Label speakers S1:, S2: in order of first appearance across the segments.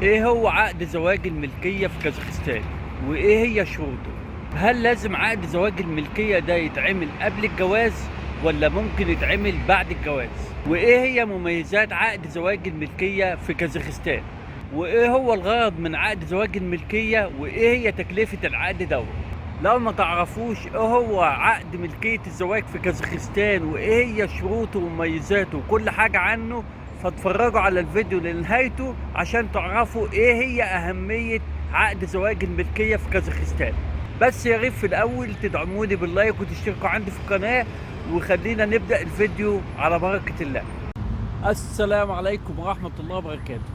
S1: ايه هو عقد زواج الملكية في كازاخستان؟ وايه هي شروطه؟ هل لازم عقد زواج الملكية ده يتعمل قبل الجواز ولا ممكن يتعمل بعد الجواز؟ وايه هي مميزات عقد زواج الملكية في كازاخستان؟ وايه هو الغرض من عقد زواج الملكية؟ وايه هي تكلفة العقد دوت؟ لو ما تعرفوش ايه هو عقد ملكية الزواج في كازاخستان وايه هي شروطه ومميزاته وكل حاجة عنه، فاتفرجوا على الفيديو لنهايته عشان تعرفوا ايه هي اهمية عقد زواج الملكية في كازاخستان. بس يا ريت في الاول تدعموني باللايك وتشتركوا عندي في القناة، وخلينا نبدأ الفيديو على بركة الله. السلام عليكم ورحمة الله وبركاته.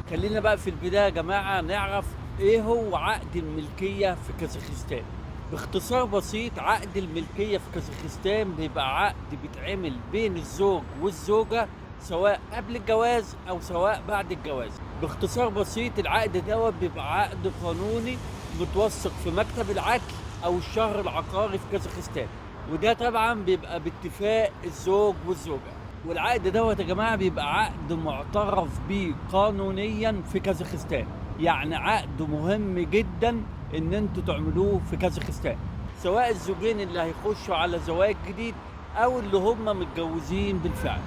S1: خلينا بقى في البداية يا جماعة نعرف ايه هو عقد الملكية في كازاخستان. باختصار بسيط، عقد الملكية في كازاخستان بيبقى عقد بيتعمل بين الزوج والزوجة سواء قبل الجواز او سواء بعد الجواز. باختصار بسيط، العقد دوت بيبقى عقد قانوني متوثق في مكتب العدل او الشهر العقاري في كازاخستان، وده طبعا بيبقى باتفاق الزوج والزوجة. والعقد دوت يا جماعه بيبقى عقد معترف بيه قانونيا في كازاخستان، يعني عقد مهم جدا ان انتوا تعملوه في كازاخستان، سواء الزوجين اللي هيخشوا على زواج جديد او اللي هم متجوزين بالفعل.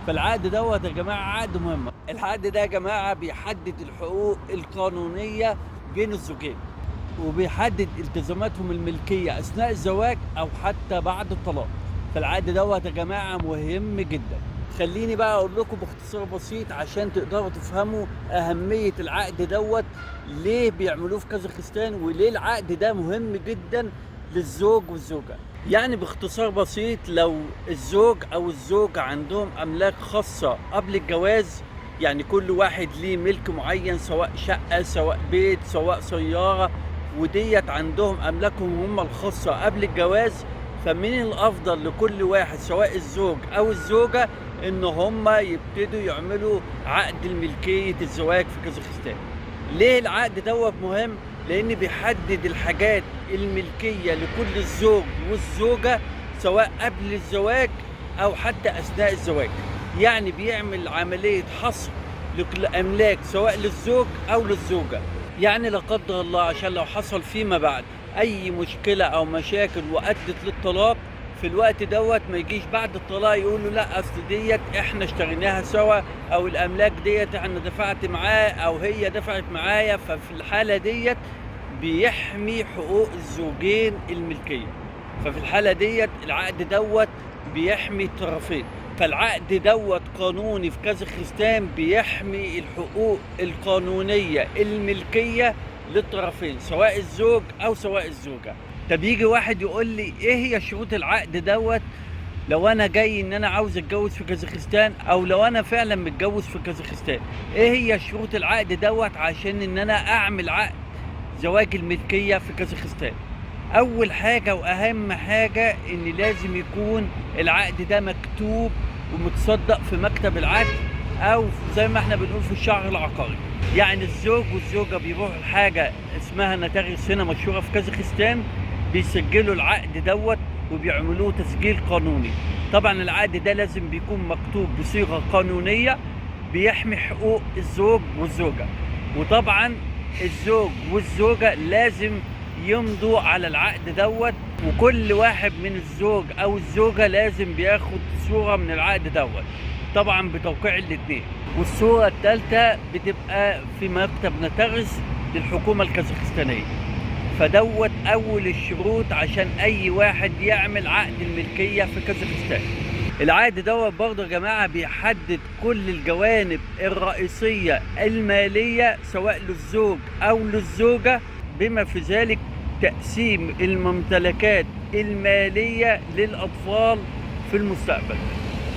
S1: فالعقد دوت يا جماعه عقد مهم. العقد ده يا جماعه بيحدد الحقوق القانونيه بين الزوجين، وبيحدد التزاماتهم الملكيه اثناء الزواج او حتى بعد الطلاق. فالعقد دوت يا جماعه مهم جدا. خليني بقى اقول لكم باختصار بسيط عشان تقدروا تفهموا اهميه العقد دوت، ليه بيعملوه في كازاخستان وليه العقد ده مهم جدا للزوج والزوجه. يعني باختصار بسيط، لو الزوج او الزوجه عندهم املاك خاصه قبل الجواز، يعني كل واحد ليه ملك معين سواء شقه سواء بيت سواء سياره، وديت عندهم املاكهم هم الخاصه قبل الجواز، فمن الافضل لكل واحد سواء الزوج او الزوجه ان هم يبتدوا يعملوا عقد الملكيه الزواج في كازاخستان. ليه العقد دوت مهم؟ لان بيحدد الحاجات الملكيه لكل الزوج والزوجه سواء قبل الزواج او حتى اثناء الزواج. يعني بيعمل عمليه حصر للاملاك سواء للزوج او للزوجه. يعني لا قدر الله عشان لو حصل فيما بعد اي مشكله او مشاكل وادت للطلاق، في الوقت دوت ما يجيش بعد الطلاق يقولوا لا اصل ديت احنا اشتريناها سوا، او الاملاك ديت انا دفعت معاه او هي دفعت معايا. ففي الحاله ديت بيحمي حقوق الزوجين الملكيه. ففي الحاله ديت العقد دوت بيحمي الطرفين. فالعقد دوت قانوني في كازاخستان بيحمي الحقوق القانونيه الملكيه للطرفين سواء الزوج او سواء الزوجه. طب يجي واحد يقول لي ايه هي شروط العقد دوت لو انا جاي ان انا عاوز اتجوز في كازاخستان، او لو انا فعلا متجوز في كازاخستان، ايه هي شروط العقد دوت عشان ان انا اعمل عقد زواج الملكية في كازاخستان؟ اول حاجة واهم حاجة ان لازم يكون العقد ده مكتوب ومتصدق في مكتب العدل او زي ما احنا بنقول في الشهر العقاري. يعني الزوج والزوجة بيروحوا لحاجة اسمها نوتاريوس هنا مشهورة في كازاخستان، بيسجلوا العقد دوت وبيعملوه تسجيل قانوني. طبعا العقد ده لازم بيكون مكتوب بصيغة قانونية بيحمي حقوق الزوج والزوجة. وطبعا الزوج والزوجة لازم يمضوا على العقد دوت، وكل واحد من الزوج او الزوجة لازم بياخد صورة من العقد دوت، طبعا بتوقيع الاثنين. والصورة الثالثة بتبقى في مكتب نوتاريوس للحكومة الكازاخستانية. فدوت اول الشروط عشان اي واحد يعمل عقد الملكية في كازاخستان. العقد دوت برضه يا جماعة بيحدد كل الجوانب الرئيسية المالية سواء للزوج او للزوجة، بما في ذلك تقسيم الممتلكات المالية للأطفال في المستقبل.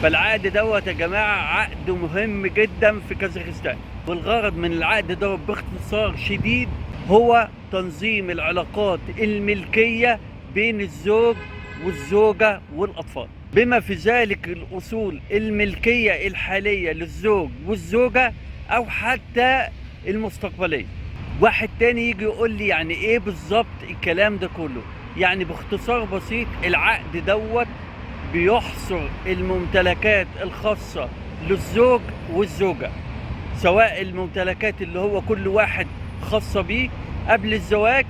S1: فالعقد دوت يا جماعة عقد مهم جدا في كازاخستان. والغرض من العقد دوت باختصار شديد هو تنظيم العلاقات الملكية بين الزوج والزوجة والأطفال، بما في ذلك الأصول الملكية الحالية للزوج والزوجة أو حتى المستقبلية. واحد تاني يجي يقول لي يعني ايه بالظبط الكلام ده كله؟ يعني باختصار بسيط، العقد دوت بيحصر الممتلكات الخاصة للزوج والزوجة سواء الممتلكات اللي هو كل واحد خاصة بيه قبل الزواج،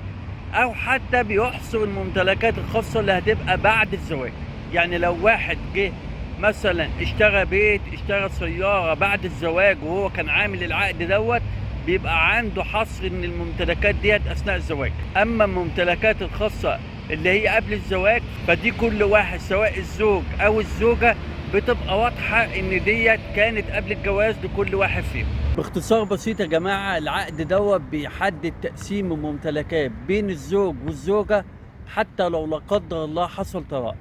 S1: او حتى بيحصر الممتلكات الخاصة اللي هتبقى بعد الزواج. يعني لو واحد جه مثلا اشترى بيت، اشترى سيارة بعد الزواج وهو كان عامل العقد دوت، بيبقى عنده حصر ان الممتلكات ديت اثناء الزواج. اما الممتلكات الخاصة اللي هي قبل الزواج، فدي كل واحد سواء الزوج او الزوجة بتبقى واضحة ان ديت كانت قبل الجواز لكل واحد فيهم. باختصار بسيط يا جماعة، العقد دوت بيحدد تقسيم الممتلكات بين الزوج والزوجة حتى لو لا قدر الله حصل طلاق.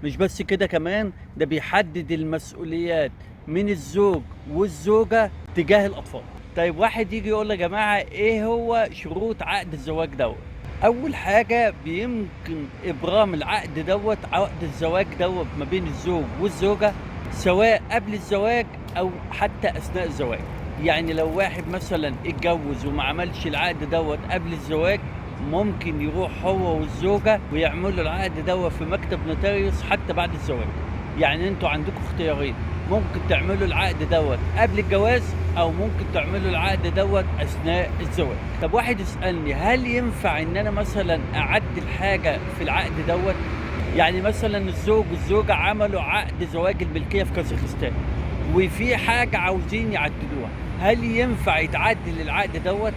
S1: مش بس كده، كمان ده بيحدد المسؤوليات من الزوج والزوجة تجاه الأطفال. طيب واحد يجي يقول يا جماعة ايه هو شروط عقد الزواج دوت؟ أول حاجة بيمكن إبرام العقد دوت، عقد الزواج دوت ما بين الزوج والزوجة سواء قبل الزواج أو حتى أثناء الزواج. يعني لو واحد مثلا اتجوز وما عملش العقد دوت قبل الزواج، ممكن يروح هو والزوجة ويعملوا العقد دوت في مكتب نوتاريوس حتى بعد الزواج. يعني انتوا عندكم اختيارين، ممكن تعملوا العقد دوت قبل الجواز او ممكن تعملوا العقد دوت اثناء الزواج. طب واحد يسألني هل ينفع ان انا مثلا اعدل حاجة في العقد دوت؟ يعني مثلا الزوج والزوجة عملوا عقد زواج الملكية في كازاخستان وفي حاجة عاوزين يعدلوها، هل ينفع يتعدل العقد دوت؟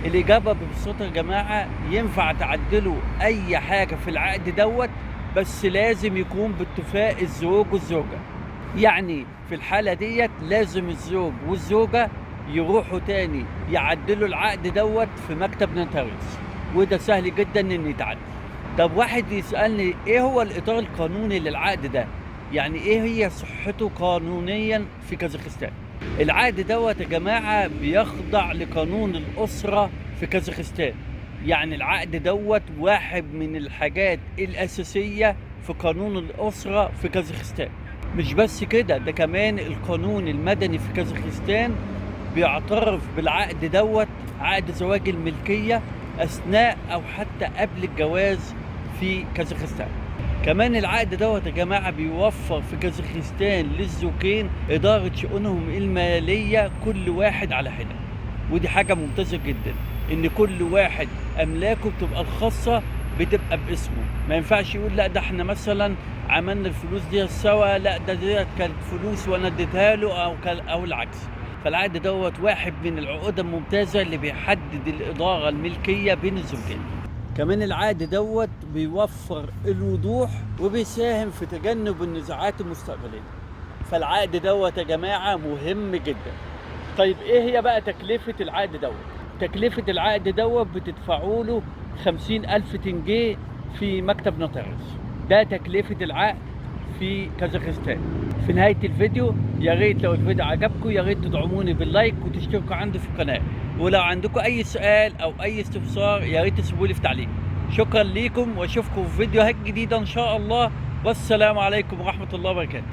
S1: الإجابة ببساطة يا جماعة، ينفع تعدلوا أي حاجة في العقد دوت، بس لازم يكون باتفاق الزوج والزوجة. يعني في الحالة ديت لازم الزوج والزوجة يروحوا تاني يعدلوا العقد دوت في مكتب نوتاريوس، وده سهل جدا إن يتعدل. طب واحد يسألني إيه هو الإطار القانوني للعقد ده؟ يعني إيه هي صحته قانونيا في كازاخستان؟ العقد دوت يا جماعة بيخضع لقانون الأسرة في كازاخستان. يعني العقد دوت واحد من الحاجات الأساسية في قانون الأسرة في كازاخستان. مش بس كده، ده كمان القانون المدني في كازاخستان بيعترف بالعقد دوت عقد زواج الملكية أثناء أو حتى قبل الجواز في كازاخستان. كمان العقد دوت يا جماعة بيوفر في كازاخستان للزوجين إدارة شؤونهم المالية كل واحد على حدة، ودي حاجة ممتازة جدا، إن كل واحد أملاكه بتبقى الخاصة بتبقى باسمه. ما ينفعش يقول لا ده احنا مثلا عملنا الفلوس دي سوا، لا ده ديت كانت فلوس وانا اديتها له أو العكس. فالعقد دوت واحد من العقود الممتازة اللي بيحدد الإدارة الملكية بين الزوجين. كمان العقد دوت بيوفر الوضوح وبيساهم في تجنب النزاعات المستقبلية. فالعقد دوت يا جماعة مهم جدا. طيب ايه هي بقى تكلفة العقد دوت؟ تكلفة العقد دوت بتدفعوا له 50,000 تنجيه في مكتب نوتاريوس. ده تكلفة العقد في كازاخستان. في نهاية الفيديو يا ريت لو الفيديو عجبكم يا ريت تدعموني باللايك وتشتركوا عندي في القناة، ولو عندكم اي سؤال او اي استفسار يا ريت تسيبوا لي في تعليق. شكرا ليكم واشوفكم في فيديوهات جديدة ان شاء الله، والسلام عليكم ورحمة الله وبركاته.